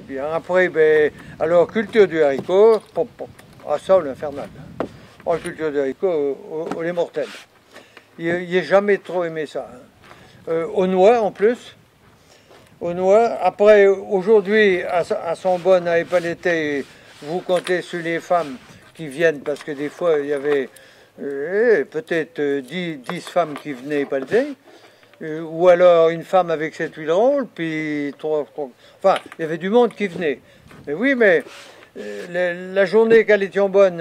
Bien, après, ben, alors, culture du haricot, ah, ça, l'infernal. En culture du haricot, on est mortel. Il n'a jamais trop aimé ça. Aux noix, en plus. Aux noix. Après, aujourd'hui, à son bonne, à Épaleté, vous comptez sur les femmes qui viennent, parce que des fois, il y avait peut-être 10 femmes qui venaient Épaleté. Ou alors une femme avec 7-8 rôles, puis enfin, il y avait du monde qui venait. Mais oui, mais la journée qu'elle était en bonne,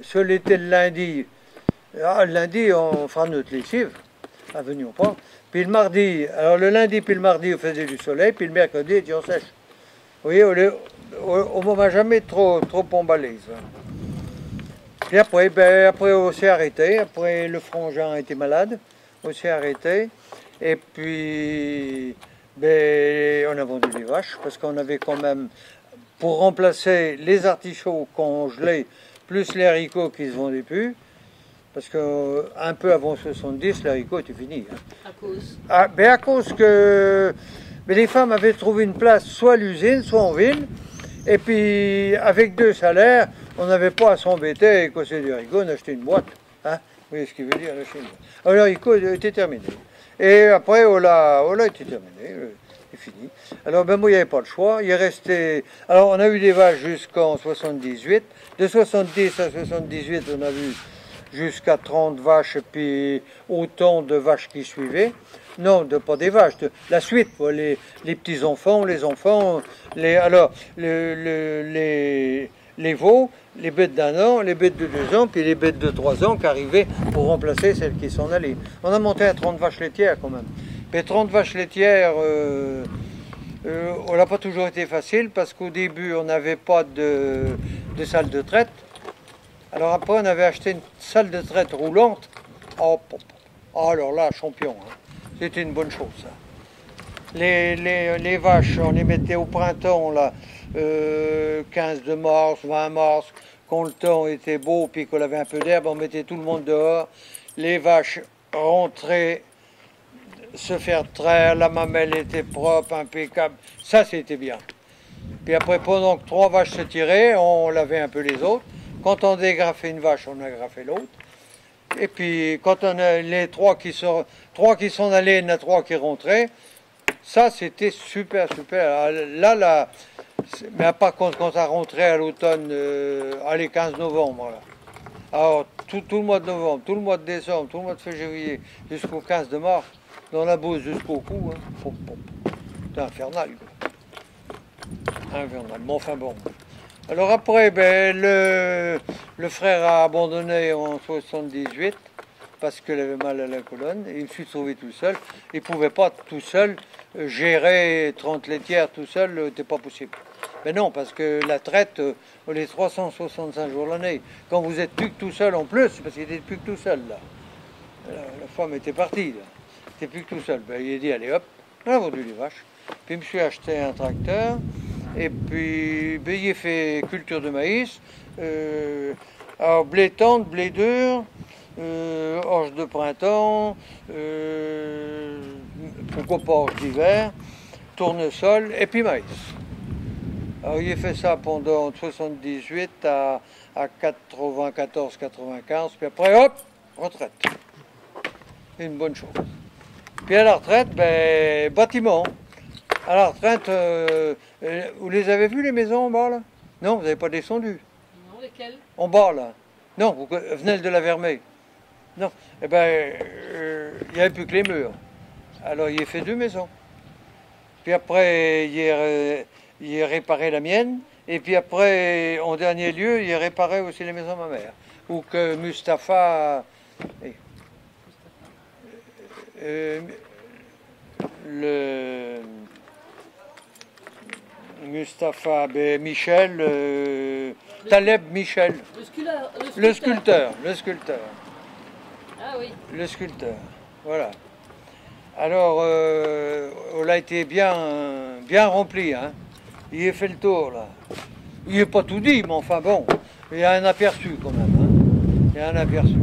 seul était le lundi. Ah, le lundi, on fera notre lessive, venions pas. Puis le mardi, alors le lundi puis le mardi, on faisait du soleil, puis le mercredi, on était en sèche. Vous voyez, on ne m'a jamais trop emballé, ça. Puis après, après, on s'est arrêté. Après, le frangin était malade. On s'est arrêté et puis on a vendu des vaches parce qu'on avait quand même, pour remplacer les artichauts congelés plus les haricots qui se vendaient plus, parce qu'un peu avant 70, les haricots étaient finis. Hein. À cause à cause que les femmes avaient trouvé une place soit à l'usine, soit en ville, et puis avec 2 salaires, on n'avait pas à s'embêter et casser du haricot, on achetait une boîte. Hein. Vous voyez ce qu'il veut dire, la Chine. Alors, l'haricot était terminé. Et après, on l'a été terminé. C'est fini. Alors, moi, il n'y avait pas le choix. Il est resté. Alors, on a eu des vaches jusqu'en 78. De 70 à 78, on a vu jusqu'à 30 vaches, puis autant de vaches qui suivaient. Non, pas des vaches, la suite, quoi, les petits-enfants, les enfants, alors, les veaux, les bêtes d'1 an, les bêtes de 2 ans, puis les bêtes de 3 ans qui arrivaient pour remplacer celles qui s'en allaient. On a monté à 30 vaches laitières quand même. Mais 30 vaches laitières, on n'a pas toujours été facile parce qu'au début, on n'avait pas de salle de traite. Alors après, on avait acheté une salle de traite roulante. Oh, alors là, champion. Hein. C'était une bonne chose, ça. Les vaches, on les mettait au printemps, là, 15 de mars, 20 mars, quand le temps était beau, puis qu'on avait un peu d'herbe, on mettait tout le monde dehors. Les vaches rentraient, se faire traire, la mamelle était propre, impeccable. Ça, c'était bien. Puis après, pendant que 3 vaches se tiraient, on lavait un peu les autres. Quand on dégrafait une vache, on agrafait l'autre. Et puis, quand on a les 3 qui s'en allaient, il y en a 3 qui rentraient. Ça, c'était super, super. Là, mais par contre, quand ça rentrait à l'automne, allez, 15 novembre, là. Alors, tout le mois de novembre, tout le mois de décembre, tout le mois de février, jusqu'au 15 de mars, dans la bouse jusqu'au cou, hein. C'était infernal, quoi. Infernal, mais enfin bon. Alors après, le frère a abandonné en 78 parce qu'il avait mal à la colonne. Et il me suis trouvé tout seul. Il ne pouvait pas tout seul gérer 30 laitières tout seul, c'était pas possible. Mais non, parce que la traite, on est 365 jours l'année. Quand vous êtes plus que tout seul en plus, parce qu'il était plus que tout seul là. La femme était partie là. Il était plus que tout seul. Il a dit allez hop, on a vendu les vaches. Puis je me suis acheté un tracteur. Et puis, il a fait culture de maïs, alors blé tendre, blé dur, orge de printemps, pourquoi pas orge d'hiver, tournesol, et puis maïs. Alors, il a fait ça pendant 78 à 94-95, puis après, hop, retraite. C'est une bonne chose. Puis à la retraite, bâtiment. À la retraite, vous les avez vus les maisons en bas là? Non, vous n'avez pas descendu. Non, lesquelles? En bas là. Non, vous venez de la Vermeille. Non, il n'y avait plus que les murs. Alors il a fait 2 maisons. Puis après, il a réparé la mienne. Et puis après, en dernier lieu, il a réparé aussi les maisons de ma mère. Ou que Mustapha... Mustapha, Michel, Taleb Michel. Le sculpteur. Ah oui. Le sculpteur, voilà. Alors, on a été bien rempli, hein. Il a fait le tour, là. Il n'est pas tout dit, mais enfin bon, il y a un aperçu quand même, hein. Il y a un aperçu.